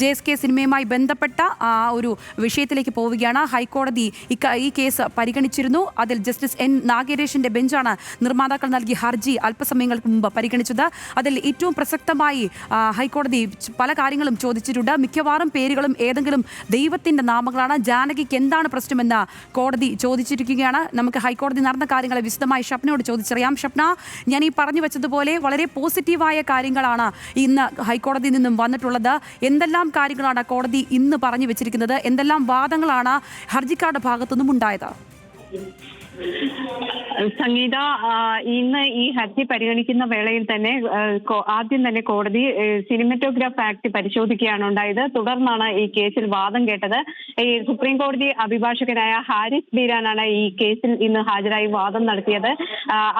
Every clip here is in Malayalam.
JSK സിനിമയുമായി ബന്ധപ്പെട്ട ഒരു വിഷയത്തിലേക്ക് പോവുകയാണ്. ഹൈക്കോടതി ഈ കേസ് പരിഗണിച്ചിരുന്നു. അതിൽ ജസ്റ്റിസ് N. നാഗേരേഷിന്റെ ബെഞ്ചാണ് നിർമ്മാതാക്കൾ നൽകിയ ഹർജി അല്പസമയങ്ങൾക്ക് മുമ്പ് പരിഗണിച്ചത്. അതിൽ ഏറ്റവും പ്രസക്തമായി ഹൈക്കോടതി പല കാര്യങ്ങളും ചോദിച്ചിട്ടുണ്ട്. മിക്കവാറും പേരുകളും ഏതെങ്കിലും ദൈവത്തിന്റെ നാമങ്ങളാണ്. ജാനകിക്ക് എന്താണ് പ്രശ്നമെന്ന് കോടതി ചോദിച്ചിരിക്കുകയാണ്. നമുക്ക് ഹൈക്കോടതി നടന്ന കാര്യങ്ങളെ വിശദമായി ഷപ്നയോട് ചോദിച്ചറിയാം. ഷപ്ന, ഞാൻ ഈ പറഞ്ഞു വെച്ചതുപോലെ വളരെ പോസിറ്റീവായ കാര്യങ്ങളാണ് ഇന്ന് ഹൈക്കോടതിയിൽ നിന്നും വന്നിട്ടുള്ളത്. എന്തെല്ലാം കാര്യങ്ങളാണ് കോടതി ഇന്ന് പറഞ്ഞു വെച്ചിരിക്കുന്നത്? എന്തെല്ലാം വാദങ്ങളാണ് ഹർജിക്കാരുടെ ഭാഗത്തുനിന്നും ഉണ്ടായത്? സംഗീത, ഇന്ന് ഈ ഹർജി പരിഗണിക്കുന്ന വേളയിൽ തന്നെ ആദ്യം തന്നെ കോടതി സിനിമറ്റോഗ്രാഫ് ആക്ട് പരിശോധിക്കുകയാണ് ഉണ്ടായത്. തുടർന്നാണ് ഈ കേസിൽ വാദം കേട്ടത്. ഈ സുപ്രീം കോടതി അഭിഭാഷകനായ ഹാരിസ് ബീരാനാണ് ഈ കേസിൽ ഇന്ന് ഹാജരായി വാദം നടത്തിയത്.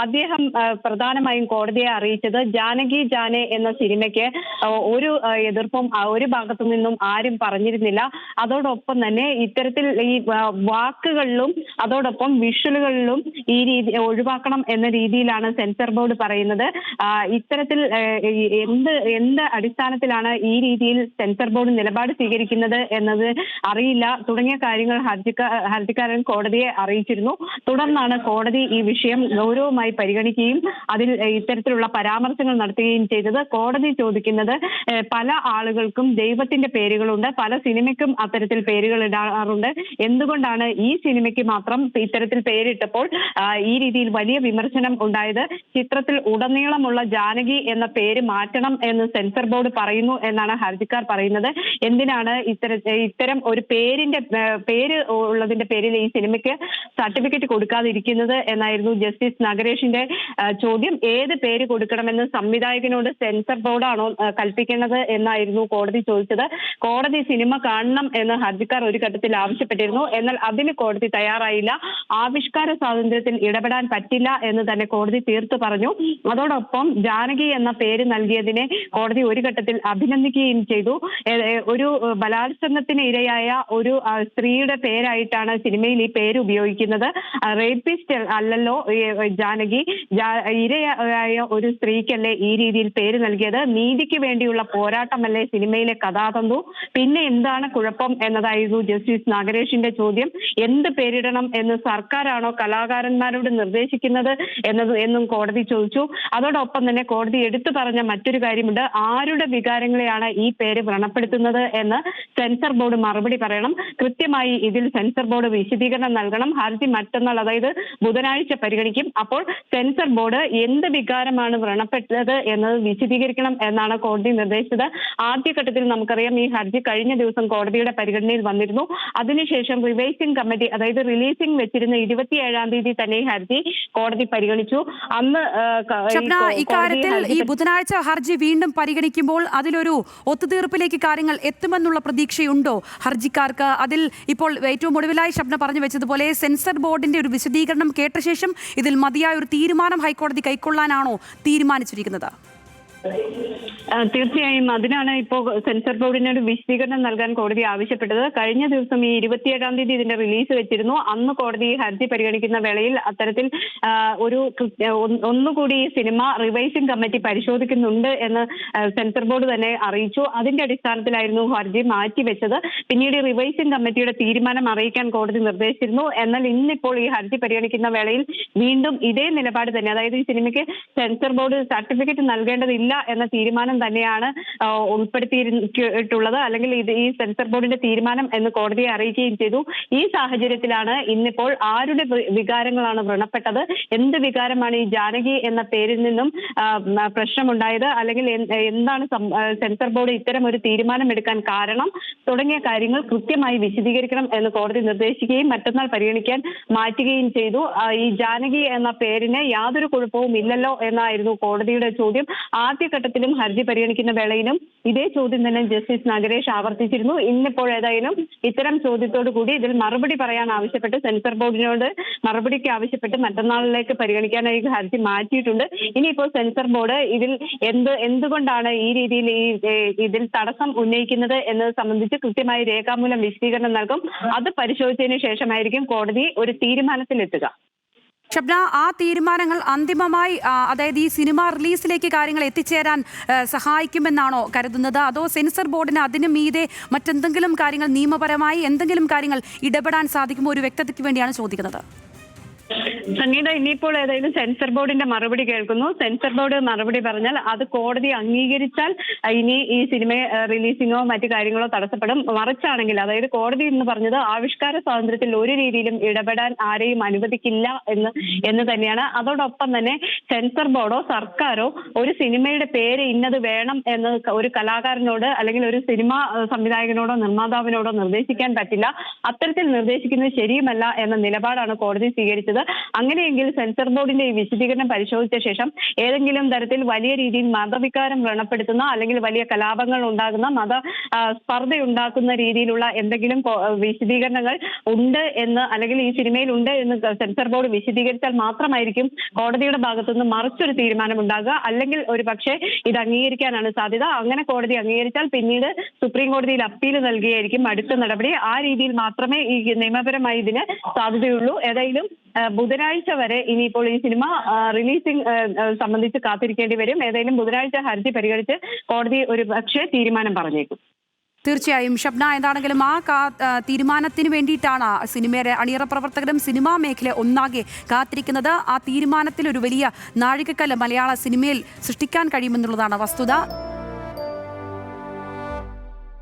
അദ്ദേഹം പ്രധാനമായും കോടതിയെ അറിയിച്ചത് ജാനകി ജാനെ എന്ന സിനിമയ്ക്ക് ഒരു എതിർപ്പും ഒരു ഭാഗത്തു നിന്നും ആരും പറഞ്ഞിരുന്നില്ല. അതോടൊപ്പം തന്നെ ഇത്തരത്തിൽ ഈ വാക്കുകളിലും അതോടൊപ്പം വിഷ്വലുകളിലും ഈ രീതി ഒഴിവാക്കണം എന്ന രീതിയിലാണ് സെൻസർ ബോർഡ് പറയുന്നത്. ഇത്തരത്തിൽ എന്ത് അടിസ്ഥാനത്തിലാണ് ഈ രീതിയിൽ സെൻസർ ബോർഡ് നിലപാട് സ്വീകരിക്കുന്നത് എന്നത് അറിയില്ല തുടങ്ങിയ കാര്യങ്ങൾ ഹർജിക്കാരൻ കോടതിയെ അറിയിച്ചിരുന്നു. തുടർന്നാണ് കോടതി ഈ വിഷയം ഗൗരവമായി പരിഗണിക്കുകയും അതിൽ ഇത്തരത്തിലുള്ള പരാമർശങ്ങൾ നടത്തുകയും ചെയ്തത്. കോടതി ചോദിക്കുന്നത്, പല ആളുകൾക്കും ദൈവത്തിന്റെ പേരുകളുണ്ട്, പല സിനിമയ്ക്കും അത്തരത്തിൽ പേരുകൾ ഇടാറുണ്ട്, എന്തുകൊണ്ടാണ് ഈ സിനിമയ്ക്ക് മാത്രം ഇത്തരത്തിൽ പേരിട്ടപ്പോൾ ഈ രീതിയിൽ വലിയ വിമർശനം ഉണ്ടായത്? ചിത്രത്തിൽ ഉടനീളമുള്ള ജാനകി എന്ന പേര് മാറ്റണം എന്ന് സെൻസർ ബോർഡ് പറയുന്നു എന്നാണ് ഹർജിക്കാർ പറയുന്നത്. എന്തിനാണ് ഇത്തരം ഒരു പേര് ഉള്ളതിന്റെ പേരിൽ ഈ സിനിമയ്ക്ക് സർട്ടിഫിക്കറ്റ് കൊടുക്കാതിരിക്കുന്നത് എന്നായിരുന്നു ജസ്റ്റിസ് നഗരേഷിന്റെ ചോദ്യം. ഏത് പേര് കൊടുക്കണമെന്ന് സംവിധായകനോട് സെൻസർ ബോർഡാണോ കൽപ്പിക്കുന്നത് എന്നായിരുന്നു കോടതി ചോദിച്ചത്. കോടതി സിനിമ കാണണം എന്ന് ഹർജിക്കാർ ഒരു ഘട്ടത്തിൽ ആവശ്യപ്പെട്ടിരുന്നു. എന്നാൽ അതിന് കോടതി തയ്യാറായില്ല. ആവിഷ്കാര സ്വാതന്ത്ര്യത്തിൽ ഇടപെടാൻ പറ്റില്ല എന്ന് തന്നെ കോടതി തീർത്തു പറഞ്ഞു. അതോടൊപ്പം ജാനകി എന്ന പേര് നൽകിയതിനെ കോടതി ഒരു ഘട്ടത്തിൽ അഭിനന്ദിക്കുകയും ചെയ്തു. ഒരു ബലാത്സംഗത്തിന് ഇരയായ ഒരു സ്ത്രീയുടെ പേരായിട്ടാണ് സിനിമയിൽ ഈ പേര് ഉപയോഗിക്കുന്നത്. റേപ്പിസ്റ്റ് അല്ലല്ലോ ജാനകി, ഇരയായ ഒരു സ്ത്രീക്കല്ലേ ഈ രീതിയിൽ പേര് നൽകിയത്? നീതിക്ക് വേണ്ടിയുള്ള പോരാട്ടമല്ലേ സിനിമയിലെ കഥാതന്തു? പിന്നെ എന്താണ് കുഴപ്പം എന്നതായിരുന്നു ജസ്റ്റിസ് നാഗരേഷിന്റെ ചോദ്യം. എന്ത് പേരിടണം എന്ന് സർക്കാരാണോ കലാകാരന്മാരോട് നിർദ്ദേശിക്കുന്നത് എന്നും കോടതി ചോദിച്ചു. അതോടൊപ്പം തന്നെ കോടതി എടുത്തു പറഞ്ഞ മറ്റൊരു കാര്യമുണ്ട്. ആരുടെ വികാരങ്ങളെയാണ് ഈ പേര് വ്രണപ്പെടുത്തുന്നത് എന്ന് സെൻസർ ബോർഡ് മറുപടി പറയണം. കൃത്യമായി ഇതിൽ സെൻസർ ബോർഡ് വിശദീകരണം നൽകണം. ഹർജി മറ്റന്നാൾ, അതായത് ബുധനാഴ്ച പരിഗണിക്കും. അപ്പോൾ സെൻസർ ബോർഡ് എന്ത് വികാരമാണ് വ്രണപ്പെട്ടത് എന്നത് വിശദീകരിക്കണം എന്നാണ് കോടതി നിർദ്ദേശിച്ചത്. ആദ്യഘട്ടത്തിൽ നമുക്കറിയാം ഈ ഹർജി കഴിഞ്ഞ ദിവസം കോടതിയുടെ പരിഗണനയിൽ വന്നിരുന്നു. അതിനുശേഷം റിവൈസിംഗ് കമ്മിറ്റി, അതായത് റിലീസിംഗ് വെച്ചിരുന്ന 27-ാം തീയതി തന്നെ ഹർജി കോടതി പരിഗണിച്ചു. അന്ന് ഇക്കാര്യത്തിൽ ഈ ബുധനാഴ്ച ഹർജി വീണ്ടും പരിഗണിക്കുമ്പോൾ അതിലൊരു ഒത്തുതീർപ്പിലേക്ക് കാര്യങ്ങൾ എത്തുമെന്നുള്ള പ്രതീക്ഷയുണ്ടോ ഹർജിക്കാർക്ക്? അതിൽ ഇപ്പോൾ ഏറ്റവും ഒടുവിലായി ഷബ്ന പറഞ്ഞു വെച്ചതുപോലെ സെൻസർ ബോർഡിന്റെ ഒരു വിശദീകരണം കേട്ട ശേഷം ഇതിൽ മതിയായ ഒരു തീരുമാനം ഹൈക്കോടതി കൈക്കൊള്ളാനാണോ തീരുമാനിച്ചിരിക്കുന്നത്? തീർച്ചയായും അതിനാണ് ഇപ്പോൾ സെൻസർ ബോർഡിനൊരു വിശദീകരണം നൽകാൻ കോടതി ആവശ്യപ്പെട്ടത്. കഴിഞ്ഞ ദിവസം ഈ 27-ാം തീയതി ഇതിന്റെ റിലീസ് വെച്ചിരുന്നു. അന്ന് കോടതി ഹർജി പരിഗണിക്കുന്ന വേളയിൽ അത്തരത്തിൽ ഒന്നുകൂടി ഈ സിനിമ റിവൈസിംഗ് കമ്മിറ്റി പരിശോധിക്കുന്നുണ്ട് എന്ന് സെൻസർ ബോർഡ് തന്നെ അറിയിച്ചു. അതിന്റെ അടിസ്ഥാനത്തിലായിരുന്നു ഹർജി മാറ്റിവെച്ചത്. പിന്നീട് റിവൈസിംഗ് കമ്മിറ്റിയുടെ തീരുമാനം അറിയിക്കാൻ കോടതി നിർദ്ദേശിച്ചിരുന്നു. എന്നാൽ ഇന്നിപ്പോൾ ഈ ഹർജി പരിഗണിക്കുന്ന വേളയിൽ വീണ്ടും ഇതേ നിലപാട് തന്നെ, അതായത് ഈ സിനിമയ്ക്ക് സെൻസർ ബോർഡ് സർട്ടിഫിക്കറ്റ് നൽകേണ്ടതില്ല എന്ന തീരുമാനം തന്നെയാണ് ഉൾപ്പെടുത്തിയിട്ടുള്ളത്. അല്ലെങ്കിൽ ഈ സെൻസർ ബോർഡിന്റെ തീരുമാനം എന്ന് കോടതിയെ അറിയിക്കുകയും ചെയ്തു. ഈ സാഹചര്യത്തിലാണ് ഇന്നിപ്പോൾ ആരുടെ വികാരങ്ങളാണ് വ്രണപ്പെട്ടത്, എന്ത് വികാരമാണ് ഈ ജാനകി എന്ന പേരിൽ നിന്നും പ്രശ്നമുണ്ടായത്, അല്ലെങ്കിൽ എന്താണ് സെൻസർ ബോർഡ് ഇത്തരം ഒരു തീരുമാനം എടുക്കാൻ കാരണം തുടങ്ങിയ കാര്യങ്ങൾ കൃത്യമായി വിശദീകരിക്കണം എന്ന് കോടതി നിർദ്ദേശിക്കുകയും മറ്റന്നാൾ പരിഗണിക്കാൻ മാറ്റുകയും ചെയ്തു. ഈ ജാനകി എന്ന പേരിന് യാതൊരു കുഴപ്പവും ഇല്ലല്ലോ എന്നായിരുന്നു കോടതിയുടെ ചോദ്യം. ആദ്യഘട്ടത്തിലും ഹർജി പരിഗണിക്കുന്ന വേളയിലും ഇതേ ചോദ്യം തന്നെ ജസ്റ്റിസ് നഗരേഷ് ആവർത്തിച്ചിരുന്നു. ഇന്നിപ്പോൾ ഏതായാലും ഇത്തരം ചോദ്യത്തോടു കൂടി ഇതിൽ മറുപടി പറയാൻ ആവശ്യപ്പെട്ട് സെൻസർ ബോർഡിനോട് മറുപടിക്ക് ആവശ്യപ്പെട്ട് മറ്റന്നാളിലേക്ക് പരിഗണിക്കാനായി ഹർജി മാറ്റിയിട്ടുണ്ട്. ഇനിയിപ്പോൾ സെൻസർ ബോർഡ് ഇതിൽ എന്തുകൊണ്ടാണ് ഈ രീതിയിൽ ഇതിൽ തടസ്സം ഉന്നയിക്കുന്നത് എന്നത് സംബന്ധിച്ച് കൃത്യമായി രേഖാമൂലം വിശദീകരണം നൽകും. അത് പരിശോധിച്ചതിന് ശേഷമായിരിക്കും കോടതി ഒരു തീരുമാനത്തിലെത്തുക. ഷബ്ന, ആ തീരുമാനങ്ങൾ അന്തിമമായി അതായത് ഈ സിനിമ റിലീസിലേക്ക് കാര്യങ്ങൾ എത്തിച്ചേരാൻ സഹായിക്കുമെന്നാണോ കരുതുന്നത്? അതോ സെൻസർ ബോർഡിന് അതിന് മീതെ മറ്റെന്തെങ്കിലും കാര്യങ്ങൾ നിയമപരമായി എന്തെങ്കിലും കാര്യങ്ങൾ ഇടപെടാൻ സാധിക്കുമോ? ഒരു വ്യക്തതയ്ക്ക് വേണ്ടിയാണ് ചോദിക്കുന്നത്. സംഗീത, ഇനിയിപ്പോൾ ഏതായാലും സെൻസർ ബോർഡിന്റെ മറുപടി കേൾക്കുന്നു. സെൻസർ ബോർഡ് മറുപടി പറഞ്ഞാൽ അത് കോടതി അംഗീകരിച്ചാൽ ഇനി ഈ സിനിമ റിലീസിങ്ങോ മറ്റു കാര്യങ്ങളോ തടസ്സപ്പെടും. മറിച്ചാണെങ്കിൽ, അതായത് കോടതി എന്ന് പറഞ്ഞത് ആവിഷ്കാര സ്വാതന്ത്ര്യത്തിൽ ഒരു രീതിയിലും ഇടപെടാൻ ആരെയും അനുവദിക്കില്ല എന്ന് തന്നെയാണ്. അതോടൊപ്പം തന്നെ സെൻസർ ബോർഡോ സർക്കാരോ ഒരു സിനിമയുടെ പേര് ഇന്നത് വേണം എന്ന് ഒരു കലാകാരനോട് അല്ലെങ്കിൽ ഒരു സിനിമാ സംവിധായകനോടോ നിർമ്മാതാവിനോടോ നിർദ്ദേശിക്കാൻ പറ്റില്ല. അത്തരത്തിൽ നിർദ്ദേശിക്കുന്നത് ശരിയുമല്ല എന്ന നിലപാടാണ് കോടതി സ്വീകരിച്ചത്. അങ്ങനെയെങ്കിൽ സെൻസർ ബോർഡിന്റെ ഈ വിശദീകരണം പരിശോധിച്ച ശേഷം ഏതെങ്കിലും തരത്തിൽ വലിയ രീതിയിൽ മതവികാരം വ്രണപ്പെടുത്തുന്ന അല്ലെങ്കിൽ വലിയ കലാപങ്ങൾ ഉണ്ടാകുന്ന സ്പർദ്ധയുണ്ടാക്കുന്ന രീതിയിലുള്ള എന്തെങ്കിലും വിശദീകരണങ്ങൾ ഉണ്ട് എന്ന് അല്ലെങ്കിൽ ഈ സിനിമയിൽ ഉണ്ട് എന്ന് സെൻസർ ബോർഡ് വിശദീകരിച്ചാൽ മാത്രമായിരിക്കും കോടതിയുടെ ഭാഗത്തുനിന്ന് മറിച്ചൊരു തീരുമാനം ഉണ്ടാകുക. അല്ലെങ്കിൽ ഒരു പക്ഷേ ഇത് അംഗീകരിക്കാനാണ് സാധ്യത. അങ്ങനെ കോടതി അംഗീകരിച്ചാൽ പിന്നീട് സുപ്രീം കോടതിയിൽ അപ്പീൽ നൽകുകയായിരിക്കും അടുത്ത നടപടി. ആ രീതിയിൽ മാത്രമേ ഈ നിയമപരമായി ഇതിന് സാധ്യതയുള്ളൂ. ഏതായാലും ബുധനാഴ്ച വരെ ഇനിയിപ്പോൾ ഈ സിനിമ റിലീസിംഗ് സംബന്ധിച്ച് കാത്തിരിക്കേണ്ടി വരും. ഏതായാലും ബുധനാഴ്ച ഹർജി പരിഗണിച്ച് കോടതി ഒരു പക്ഷേ തീരുമാനം പറഞ്ഞേക്കും. തീർച്ചയായും ഷബ്ന, എന്താണെങ്കിലും ആ തീരുമാനത്തിന് വേണ്ടിയിട്ടാണ് സിനിമയുടെ അണിയറ പ്രവർത്തകരും സിനിമാ മേഖല ഒന്നാകെ കാത്തിരിക്കുന്നത്. ആ തീരുമാനത്തിൽ ഒരു വലിയ നാഴികക്കല്ല് മലയാള സിനിമയിൽ സൃഷ്ടിക്കാൻ കഴിയുമെന്നുള്ളതാണ് വസ്തുത.